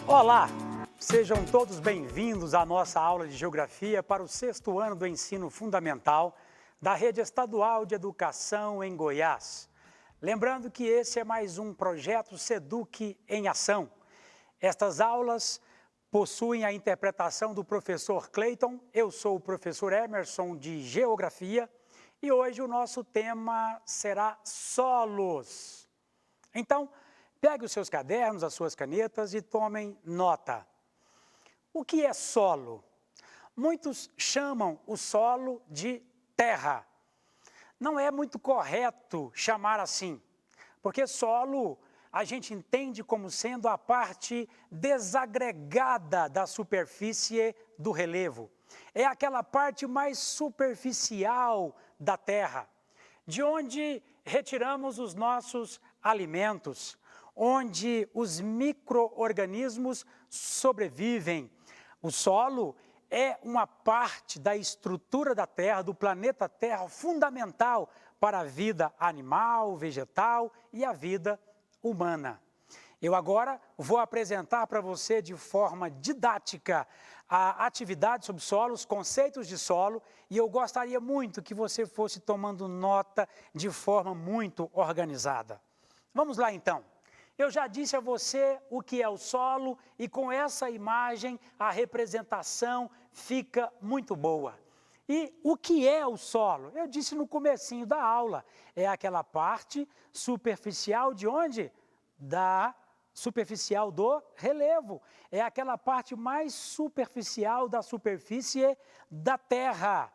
Olá, sejam todos bem-vindos à nossa aula de Geografia para o 6º ano do ensino fundamental da Rede Estadual de Educação em Goiás. Lembrando que esse é mais um projeto SEDUC em ação. Estas aulas possuem a interpretação do professor Cleiton, eu sou o professor Emerson de Geografia e hoje o nosso tema será solos. Então, pegue os seus cadernos, as suas canetas e tomem nota. O que é solo? Muitos chamam o solo de terra. Não é muito correto chamar assim, porque solo a gente entende como sendo a parte desagregada da superfície do relevo. É aquela parte mais superficial da terra, de onde retiramos os nossos alimentos, onde os micro-organismos sobrevivem. O solo é uma parte da estrutura da Terra, do planeta Terra, fundamental para a vida animal, vegetal e a vida humana. Eu agora vou apresentar para você de forma didática a atividade sobre solo, os conceitos de solo, e eu gostaria muito que você fosse tomando nota de forma muito organizada. Vamos lá então. Eu já disse a você o que é o solo e com essa imagem a representação fica muito boa. E o que é o solo? Eu disse no comecinho da aula, é aquela parte superficial de onde? Da superficial do relevo. É aquela parte mais superficial da superfície da Terra.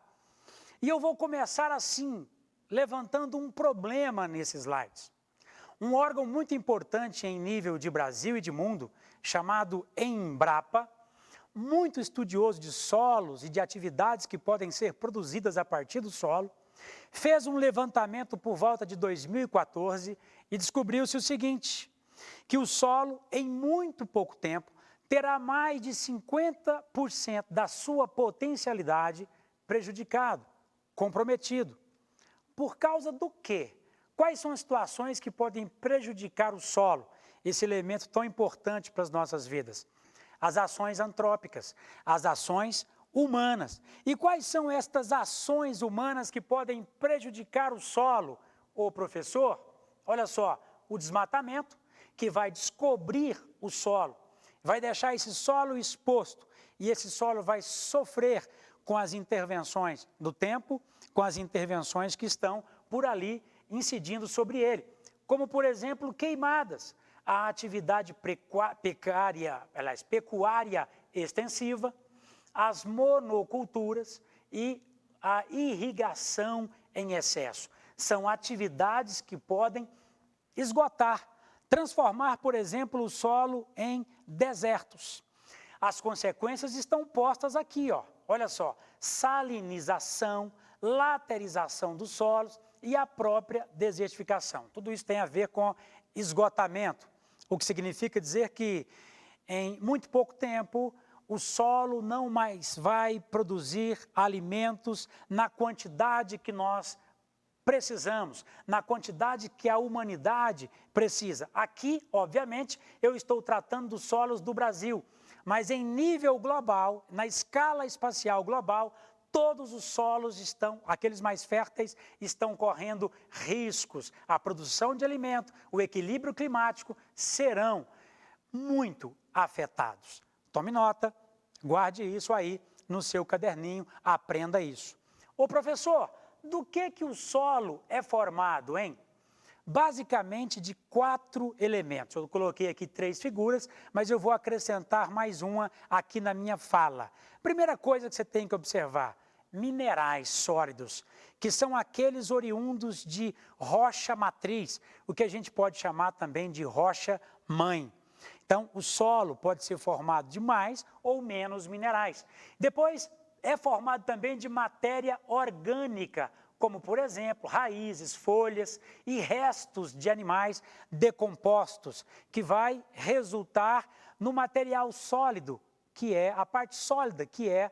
E eu vou começar assim, levantando um problema nesses slides. Um órgão muito importante em nível de Brasil e de mundo, chamado Embrapa, muito estudioso de solos e de atividades que podem ser produzidas a partir do solo, fez um levantamento por volta de 2014 e descobriu-se o seguinte, que o solo, em muito pouco tempo, terá mais de 50% da sua potencialidade prejudicado, comprometido. Por causa do quê? Quais são as situações que podem prejudicar o solo, esse elemento tão importante para as nossas vidas? As ações antrópicas, as ações humanas. E quais são estas ações humanas que podem prejudicar o solo? Ô professor, olha só, o desmatamento, que vai descobrir o solo, vai deixar esse solo exposto, e esse solo vai sofrer com as intervenções do tempo, com as intervenções que estão por ali incidindo sobre ele, como por exemplo queimadas, a atividade pecuária extensiva, as monoculturas e a irrigação em excesso. São atividades que podem esgotar, transformar, por exemplo, o solo em desertos. As consequências estão postas aqui, ó. Olha só, salinização, laterização dos solos e a própria desertificação. Tudo isso tem a ver com esgotamento, o que significa dizer que em muito pouco tempo o solo não mais vai produzir alimentos na quantidade que nós precisamos, na quantidade que a humanidade precisa. Aqui, obviamente, eu estou tratando dos solos do Brasil, mas em nível global, na escala espacial global, todos os solos estão, aqueles mais férteis, estão correndo riscos. A produção de alimento, o equilíbrio climático serão muito afetados. Tome nota, guarde isso aí no seu caderninho, aprenda isso. Ô professor, do que o solo é formado, hein? Basicamente de 4 elementos. Eu coloquei aqui 3 figuras, mas eu vou acrescentar mais uma aqui na minha fala. Primeira coisa que você tem que observar, minerais sólidos, que são aqueles oriundos de rocha matriz, o que a gente pode chamar também de rocha mãe. Então, o solo pode ser formado de mais ou menos minerais. Depois, é formado também de matéria orgânica, como, por exemplo, raízes, folhas e restos de animais decompostos, que vai resultar no material sólido, que é a parte sólida, que é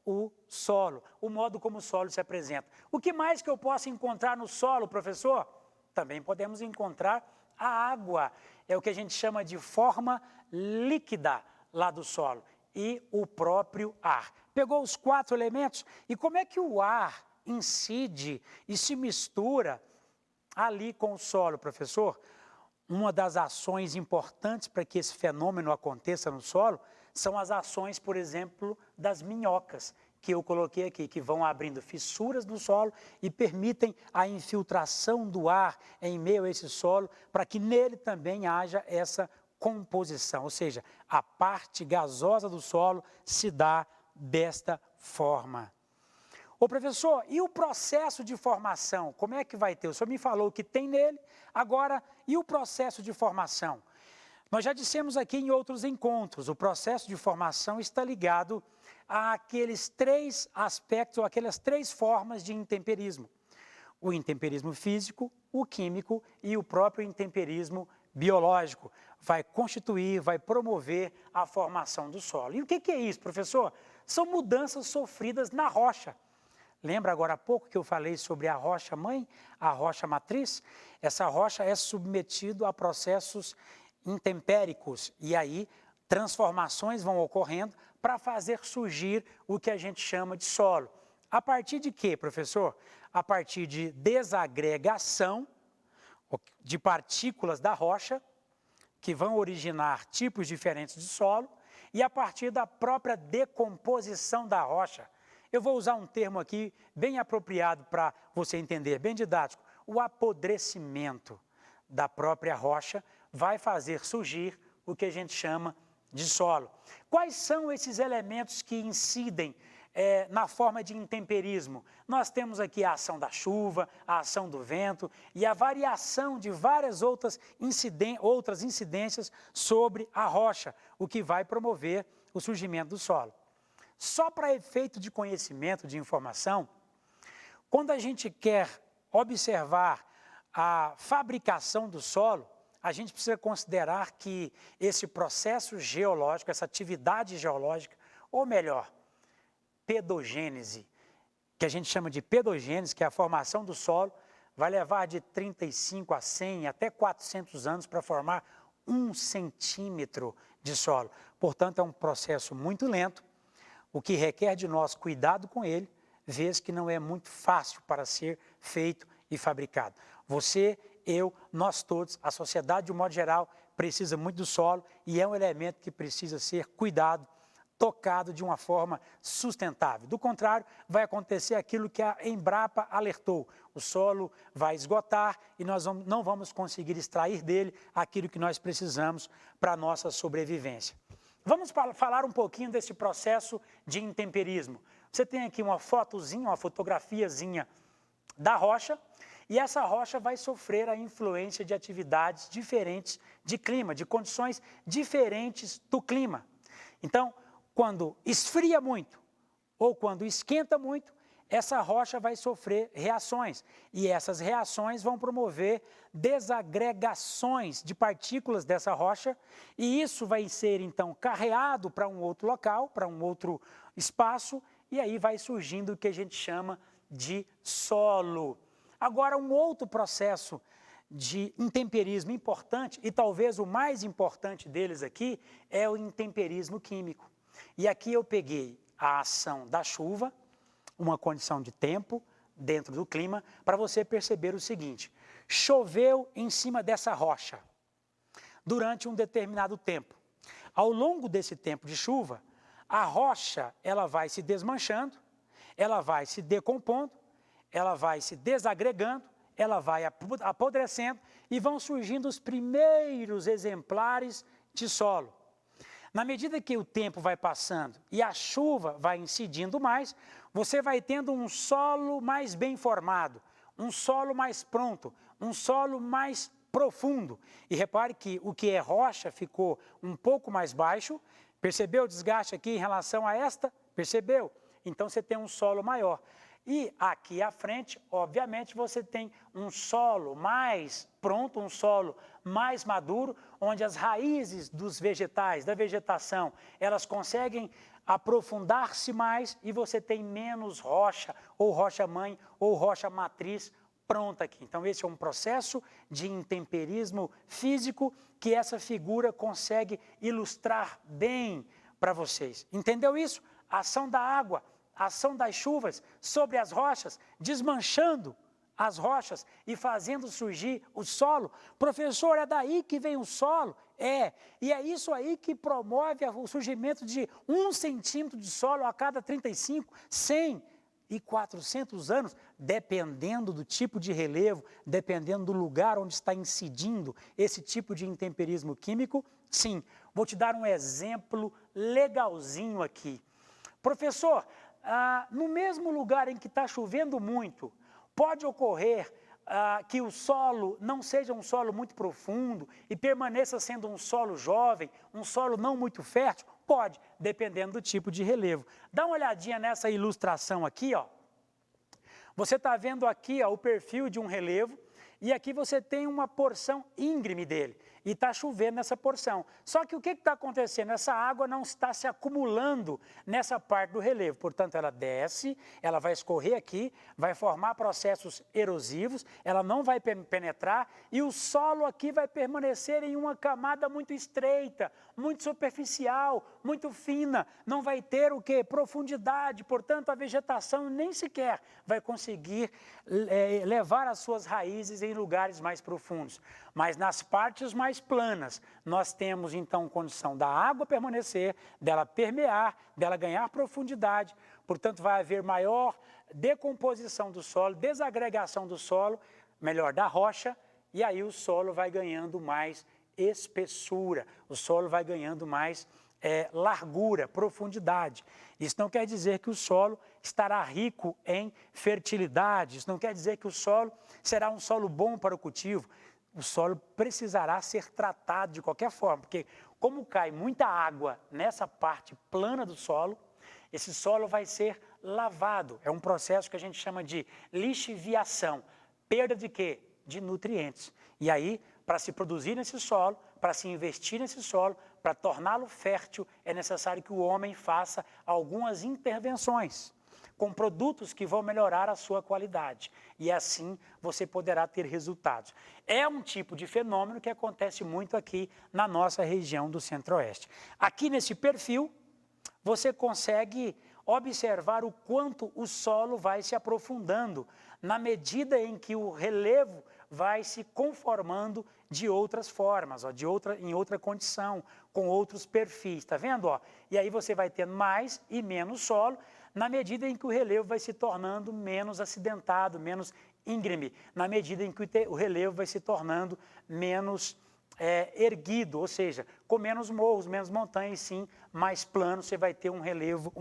o solo, o modo como o solo se apresenta. O que mais que eu posso encontrar no solo, professor? Também podemos encontrar a água. É o que a gente chama de forma líquida, lá do solo? E o próprio ar. Pegou os 4 elementos e como é que o ar incide e se mistura ali com o solo, professor? Uma das ações importantes para que esse fenômeno aconteça no solo são as ações, por exemplo, das minhocas, que eu coloquei aqui, que vão abrindo fissuras no solo e permitem a infiltração do ar em meio a esse solo, para que nele também haja essa composição, ou seja, a parte gasosa do solo se dá desta forma. Ô professor, e o processo de formação, como é que vai ter? O senhor me falou que tem nele, agora, e o processo de formação? Nós já dissemos aqui em outros encontros, o processo de formação está ligado àqueles 3 aspectos, ou aquelas 3 formas de intemperismo. O intemperismo físico, o químico e o próprio intemperismo biológico. Vai constituir, vai promover a formação do solo. E o que é isso, professor? São mudanças sofridas na rocha. Lembra agora há pouco que eu falei sobre a rocha mãe, a rocha matriz? Essa rocha é submetida a processos intempéricos e aí transformações vão ocorrendo para fazer surgir o que a gente chama de solo. A partir de quê, professor? A partir de desagregação de partículas da rocha, que vão originar tipos diferentes de solo, e a partir da própria decomposição da rocha. Eu vou usar um termo aqui bem apropriado para você entender, bem didático. O apodrecimento da própria rocha vai fazer surgir o que a gente chama de solo. Quais são esses elementos que incidem na forma de intemperismo? Nós temos aqui a ação da chuva, a ação do vento e a variação de várias outras incidências sobre a rocha, o que vai promover o surgimento do solo. Só para efeito de conhecimento, de informação, quando a gente quer observar a fabricação do solo, a gente precisa considerar que esse processo geológico, essa atividade geológica, ou melhor, pedogênese, que a gente chama de pedogênese, que é a formação do solo, vai levar de 35 a 100 até 400 anos para formar 1 centímetro de solo. Portanto, é um processo muito lento, o que requer de nós cuidado com ele, vez que não é muito fácil para ser feito e fabricado. Você, eu, nós todos, a sociedade de um modo geral, precisa muito do solo e é um elemento que precisa ser cuidado, tocado de uma forma sustentável. Do contrário, vai acontecer aquilo que a Embrapa alertou. O solo vai esgotar e nós não vamos conseguir extrair dele aquilo que nós precisamos para a nossa sobrevivência. Vamos falar um pouquinho desse processo de intemperismo. Você tem aqui uma fotozinha, uma fotografiazinha da rocha, e essa rocha vai sofrer a influência de atividades diferentes de clima, de condições diferentes do clima. Então, quando esfria muito ou quando esquenta muito, essa rocha vai sofrer reações. E essas reações vão promover desagregações de partículas dessa rocha, e isso vai ser, então, carreado para um outro local, para um outro espaço, e aí vai surgindo o que a gente chama de solo. Agora, um outro processo de intemperismo importante, e talvez o mais importante deles aqui, é o intemperismo químico. E aqui eu peguei a ação da chuva, uma condição de tempo dentro do clima, para você perceber o seguinte: choveu em cima dessa rocha durante um determinado tempo. Ao longo desse tempo de chuva, a rocha ela vai se desmanchando, ela vai se decompondo, ela vai se desagregando, ela vai apodrecendo e vão surgindo os primeiros exemplares de solo. Na medida que o tempo vai passando e a chuva vai incidindo mais, você vai tendo um solo mais bem formado, um solo mais pronto, um solo mais profundo. E repare que o que é rocha ficou um pouco mais baixo. Percebeu o desgaste aqui em relação a esta? Percebeu? Então você tem um solo maior. E aqui à frente, obviamente, você tem um solo mais pronto, um solo mais maduro, onde as raízes dos vegetais, da vegetação, elas conseguem aprofundar-se mais e você tem menos rocha, ou rocha-mãe, ou rocha-matriz pronta aqui. Então, esse é um processo de intemperismo físico que essa figura consegue ilustrar bem para vocês. Entendeu isso? A ação da água, a ação das chuvas sobre as rochas, desmanchando as rochas e fazendo surgir o solo. Professor, é daí que vem o solo? É, e é isso aí que promove o surgimento de 1 centímetro de solo a cada 35, 100 e 400 anos, dependendo do tipo de relevo, dependendo do lugar onde está incidindo esse tipo de intemperismo químico. Sim, vou te dar um exemplo legalzinho aqui. Professor, no mesmo lugar em que está chovendo muito, pode ocorrer que o solo não seja um solo muito profundo e permaneça sendo um solo jovem, um solo não muito fértil? Pode, dependendo do tipo de relevo. Dá uma olhadinha nessa ilustração aqui, ó. Você está vendo aqui, ó, o perfil de um relevo e aqui você tem uma porção íngreme dele e está chovendo nessa porção. Só que o que está acontecendo? Essa água não está se acumulando nessa parte do relevo, portanto ela desce, ela vai escorrer aqui, vai formar processos erosivos, ela não vai penetrar e o solo aqui vai permanecer em uma camada muito estreita, muito superficial, muito fina, não vai ter o que? Profundidade, portanto a vegetação nem sequer vai conseguir levar as suas raízes em lugares mais profundos. Mas nas partes mais planas, nós temos então condição da água permanecer, dela permear, dela ganhar profundidade, portanto vai haver maior decomposição do solo, desagregação do solo, melhor, da rocha, e aí o solo vai ganhando mais espessura, o solo vai ganhando mais largura, profundidade. Isso não quer dizer que o solo estará rico em fertilidade, isso não quer dizer que o solo será um solo bom para o cultivo. O solo precisará ser tratado de qualquer forma, porque como cai muita água nessa parte plana do solo, esse solo vai ser lavado. É um processo que a gente chama de lixiviação. Perda de quê? De nutrientes. E aí, para se produzir nesse solo, para se investir nesse solo, para torná-lo fértil, é necessário que o homem faça algumas intervenções com produtos que vão melhorar a sua qualidade. E assim você poderá ter resultados. É um tipo de fenômeno que acontece muito aqui na nossa região do Centro-Oeste. Aqui nesse perfil, você consegue observar o quanto o solo vai se aprofundando na medida em que o relevo vai se conformando de outras formas, ó, em outra condição, com outros perfis, tá vendo? Ó? E aí você vai tendo mais e menos solo, na medida em que o relevo vai se tornando menos acidentado, menos íngreme, na medida em que o relevo vai se tornando menos erguido, ou seja, com menos morros, menos montanhas, sim, mais plano, você vai ter um relevo,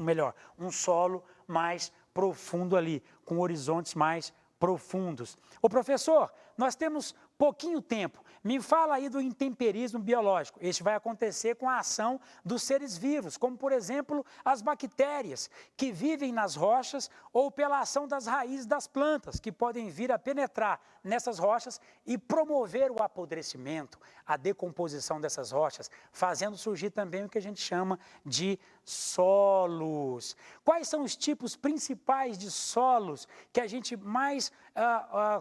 um solo mais profundo ali, com horizontes mais profundos. Ô professor, nós temos pouquinho tempo, me fala aí do intemperismo biológico. Este vai acontecer com a ação dos seres vivos, como por exemplo as bactérias que vivem nas rochas ou pela ação das raízes das plantas que podem vir a penetrar nessas rochas e promover o apodrecimento, a decomposição dessas rochas, fazendo surgir também o que a gente chama de solos. Quais são os tipos principais de solos que a gente mais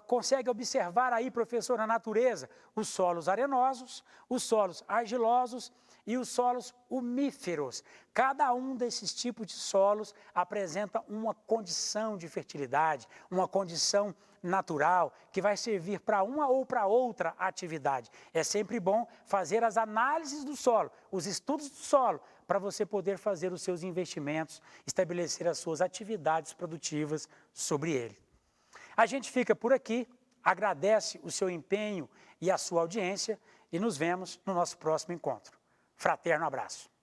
consegue observar aí, professor, na natureza? Os solos arenosos, os solos argilosos e os solos umíferos. Cada um desses tipos de solos apresenta uma condição de fertilidade, uma condição natural, que vai servir para uma ou para outra atividade. É sempre bom fazer as análises do solo, os estudos do solo, para você poder fazer os seus investimentos, estabelecer as suas atividades produtivas sobre ele. A gente fica por aqui, agradece o seu empenho e a sua audiência e nos vemos no nosso próximo encontro. Fraterno abraço.